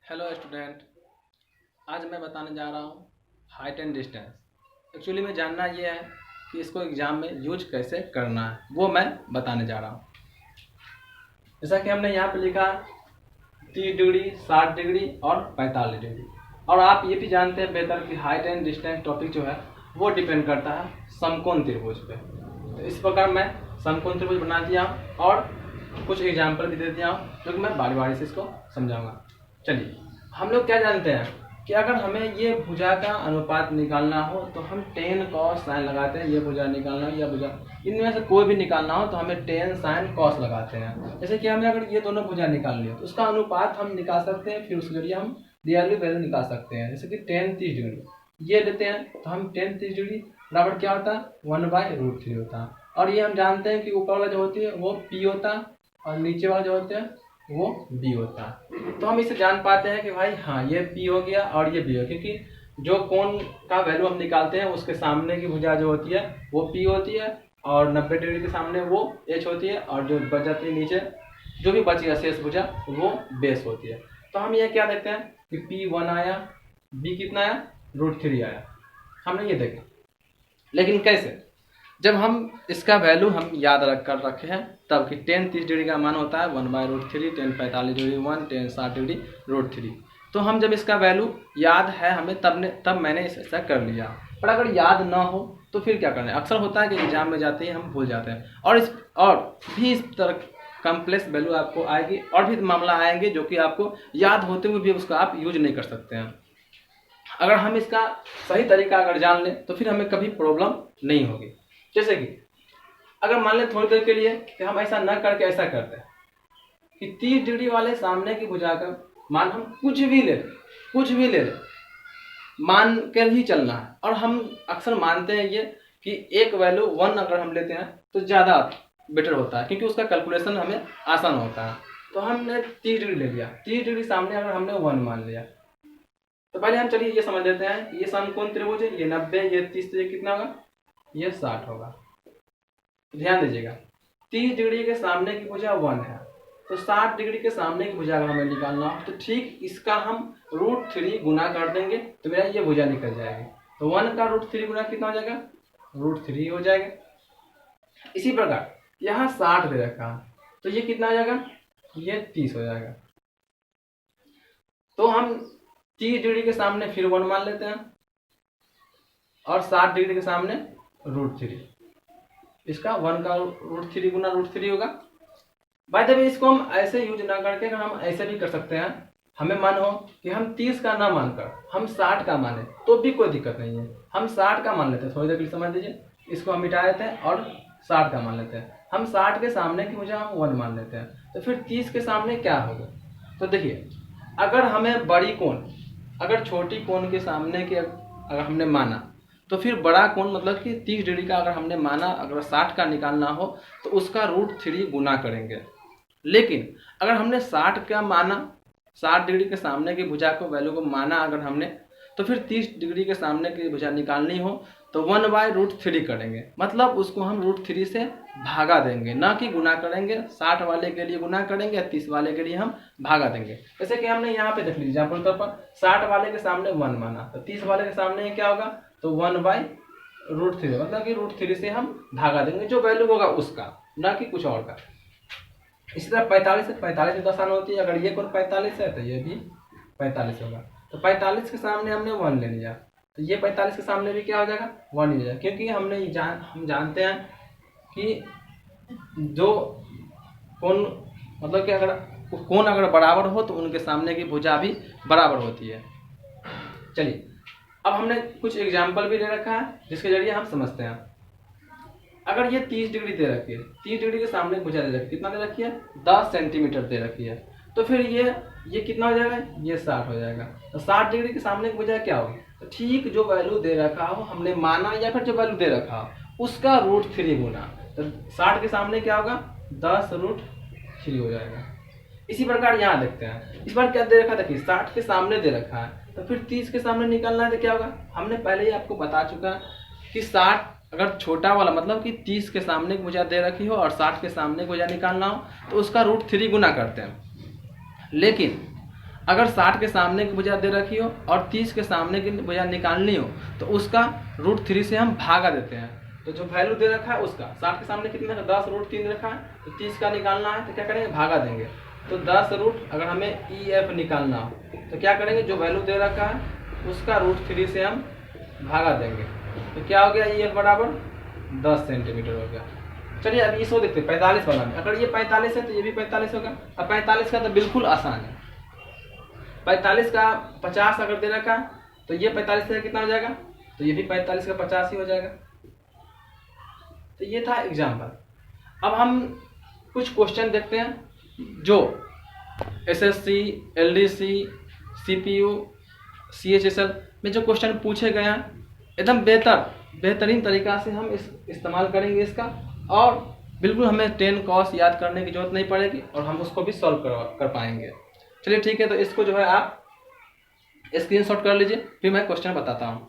Hello student. आज मैं बताने जा रहा हूँ हाइट एंड डिस्टेंस। एक्चुअली में जानना ये है कि इसको एग्ज़ाम में यूज कैसे करना है, वो मैं बताने जा रहा हूँ। जैसा कि हमने यहाँ पे लिखा 30 डिग्री, 60 डिग्री और 45 डिग्री। और आप ये भी जानते हैं बेहतर कि हाइट एंड डिस्टेंस टॉपिक जो है वो डिपेंड करता है समकोण त्रिभुज पे। तो इस प्रकार मैं समकोण त्रिभुज बना दिया और कुछ एग्जाम्पल भी दे दिया हूँ, जो कि मैं बारी बारी से इसको समझाऊंगा। चलिए, हम लोग क्या जानते हैं कि अगर हमें ये भुजा का अनुपात निकालना हो तो हम टेन कॉस साइन लगाते हैं। ये भुजा निकालना हो या भुजा, इनमें से कोई भी निकालना हो तो हमें टेन साइन कॉस लगाते हैं। जैसे कि हमें अगर ये दोनों भुजा निकालनी हो तो उसका अनुपात हम निकाल सकते हैं, फिर उसके जरिए हम रियल वैल्यू निकाल सकते हैं। जैसे कि टेन 30 डिग्री ये लेते हैं तो हम टेन 30 डिग्री बराबर क्या होता है, 1/√3 होता है। और ये हम जानते हैं कि ऊपर वाला जो होती है वो पी होता है और नीचे वाला जो होते हैं वो बी होता है। तो हम इसे जान पाते हैं कि भाई हाँ, ये पी हो गया और ये बी हो, क्योंकि जो कोण का वैल्यू हम निकालते हैं उसके सामने की भुजा जो होती है वो पी होती है और 90 डिग्री के सामने वो एच होती है, और जो बच जाती है नीचे जो भी बची शेष भुजा वो बेस होती है। तो हम ये क्या देखते हैं कि पी 1 आया, बी कितना आया, √3 आया। हमने ये देखा, लेकिन कैसे? जब हम इसका वैल्यू हम याद रखे हैं तब कि टेन 30 डिग्री का मान होता है 1/√3, टेन 45 डिग्री 1, टेन 60 डिग्री √3। तो हम जब इसका वैल्यू याद है हमें तब मैंने ऐसा कर लिया। पर अगर याद ना हो तो फिर क्या करना है? अक्सर होता है कि एग्जाम में जाते ही हम भूल जाते हैं, और भी इस तरह कम्प्लेक्स वैल्यू आपको आएगी और भी मामला आएंगे जो कि आपको याद होते हुए भी उसका आप यूज नहीं कर सकते हैं। अगर हम इसका सही तरीका अगर जान लें तो फिर हमें कभी प्रॉब्लम नहीं होगी। जैसे कि अगर मान लें थोड़ी देर के लिए कि हम ऐसा न करके ऐसा करते हैं कि 30 डिग्री वाले सामने की भुजा का मान हम कुछ भी ले ले मान कर ही चलना है। और हम अक्सर मानते हैं ये कि एक वैल्यू 1 अगर हम लेते हैं तो ज़्यादा बेटर होता है, क्योंकि उसका कैलकुलेशन हमें आसान होता है। तो हमने 30 डिग्री ले लिया, 30 डिग्री सामने अगर हमने 1 मान लिया तो पहले हम चलिए ये समझ लेते हैं, ये समकोण त्रिभुज है, ये 90, ये 30, तो ये कितना होगा, ये 60 होगा। ध्यान दीजिएगा, 30 डिग्री के सामने की भुजा 1 है, तो 60 डिग्री के सामने की भुजा अगर हमें निकालना हो तो ठीक इसका हम √3 गुना कर देंगे तो मेरा ये भुजा निकल जाएगी। तो 1 का √3 गुना कितना हो जाएगा, √3 हो जाएगा। इसी प्रकार यहाँ 60 दे रखा है तो ये कितना हो जाएगा, ये 30 हो जाएगा। तो हम 30 डिग्री के सामने फिर 1 मान लेते हैं और 60 डिग्री के सामने √3, इसका 1 का √3 गुना √3 होगा। बाय द वे इसको हम ऐसे यूज ना करके हम ऐसे भी कर सकते हैं। हमें मान हो कि हम 30 का ना मानकर हम 60 का माने तो भी कोई दिक्कत नहीं है, हम 60 का मान लेते हैं। थोड़ी देर के लिए समझ लीजिए, इसको हम मिटा देते हैं और 60 का मान लेते हैं। हम 60 के सामने की मुझे हम 1 मान लेते हैं, तो फिर 30 के सामने क्या होगा? तो देखिए, अगर हमें बड़ी कोण अगर छोटी कोण के सामने के अगर हमने माना तो फिर बड़ा कोण मतलब कि 30 डिग्री का अगर हमने माना, अगर 60 का निकालना हो तो उसका √3 गुना करेंगे। लेकिन अगर हमने 60 का माना, 60 डिग्री के सामने की भुजा को वैल्यू को माना अगर हमने, तो फिर 30 डिग्री के सामने की भुजा निकालनी हो तो 1/√3 करेंगे, मतलब उसको हम √3 से भागा देंगे, ना कि गुना करेंगे। 60 वाले के लिए गुना करेंगे, 30 वाले के लिए हम भागा देंगे। जैसे कि हमने यहाँ पे देख लीजिए एग्जाम्पल तौर पर 60 वाले के सामने 1 माना तो 30 वाले के सामने क्या होगा, तो 1/√3, मतलब कि √3 से हम भागा देंगे जो वैल्यू होगा उसका, ना कि कुछ और का। इसी तरह 45 से 45 में आसान होती है। अगर ये कोण 45 है तो ये भी 45 होगा। तो 45 के सामने हमने 1 ले लिया तो ये 45 के सामने भी क्या हो जाएगा, 1 हो जाएगा, क्योंकि हम जानते हैं कि जो कोण मतलब कि अगर कोण अगर बराबर हो तो उनके सामने की भुजा भी बराबर होती है। चलिए, अब हमने कुछ एग्जाम्पल भी दे रखा है जिसके जरिए हम समझते हैं। अगर ये 30 डिग्री दे रखी है, 30 डिग्री के सामने भुजा दे रखी है, कितना दे रखी है, 10 सेंटीमीटर दे रखी है, तो फिर ये कितना हो जाएगा, ये 60 हो जाएगा। तो 60 डिग्री के सामने की भुजा क्या होगी, तो ठीक जो वैल्यू दे रखा हो हमने माना या फिर जो वैल्यू दे रखा हो उसका √3 गुना, तो 60 के सामने क्या होगा, 10√3 हो जाएगा। इसी प्रकार यहाँ देखते हैं, इस बार क्या दे रखा, देखिए 60 के सामने दे रखा है तो फिर 30 के सामने निकालना है तो क्या होगा, हमने पहले ही आपको बता चुका है कि 60 अगर छोटा वाला मतलब कि 30 के सामने की भुजा दे रखी हो और 60 के सामने की भुजा निकालना हो तो उसका √3 गुना करते हैं। लेकिन अगर 60 के सामने की भुजा दे रखी हो और 30 के सामने की भुजा निकालनी हो तो उसका √3 से हम भागा देते हैं। तो जो वैल्यू दे रखा है उसका 60 के सामने कितना है, 10√3 रखा है, तो 30 का निकालना है तो क्या करेंगे, भागा देंगे। तो 10 रूट अगर हमें EF निकालना हो तो क्या करेंगे, जो वैल्यू दे रखा है उसका √3 से हम भागा देंगे। तो क्या हो गया, EF बराबर 10 सेंटीमीटर हो गया। चलिए अब इसको देखते हैं 45 वाला में। अगर ये 45 है तो ये भी 45 होगा। अब 45 का तो बिल्कुल आसान है। 45 का 50 अगर दे रखा है तो ये 45 से कितना हो जाएगा, तो ये भी 45 का 50 ही हो जाएगा। तो ये था एग्जाम्पल। अब हम कुछ क्वेश्चन देखते हैं जो SSC, LDC, CPU, CHSL में जो क्वेश्चन पूछे गए हैं, एकदम बेहतरीन तरीका से हम इस्तेमाल करेंगे इसका, और बिल्कुल हमें 10 cos याद करने की जरूरत नहीं पड़ेगी और हम उसको भी सॉल्व कर पाएंगे। चलिए ठीक है, तो इसको जो है आप स्क्रीनशॉट कर लीजिए, फिर मैं क्वेश्चन बताता हूँ।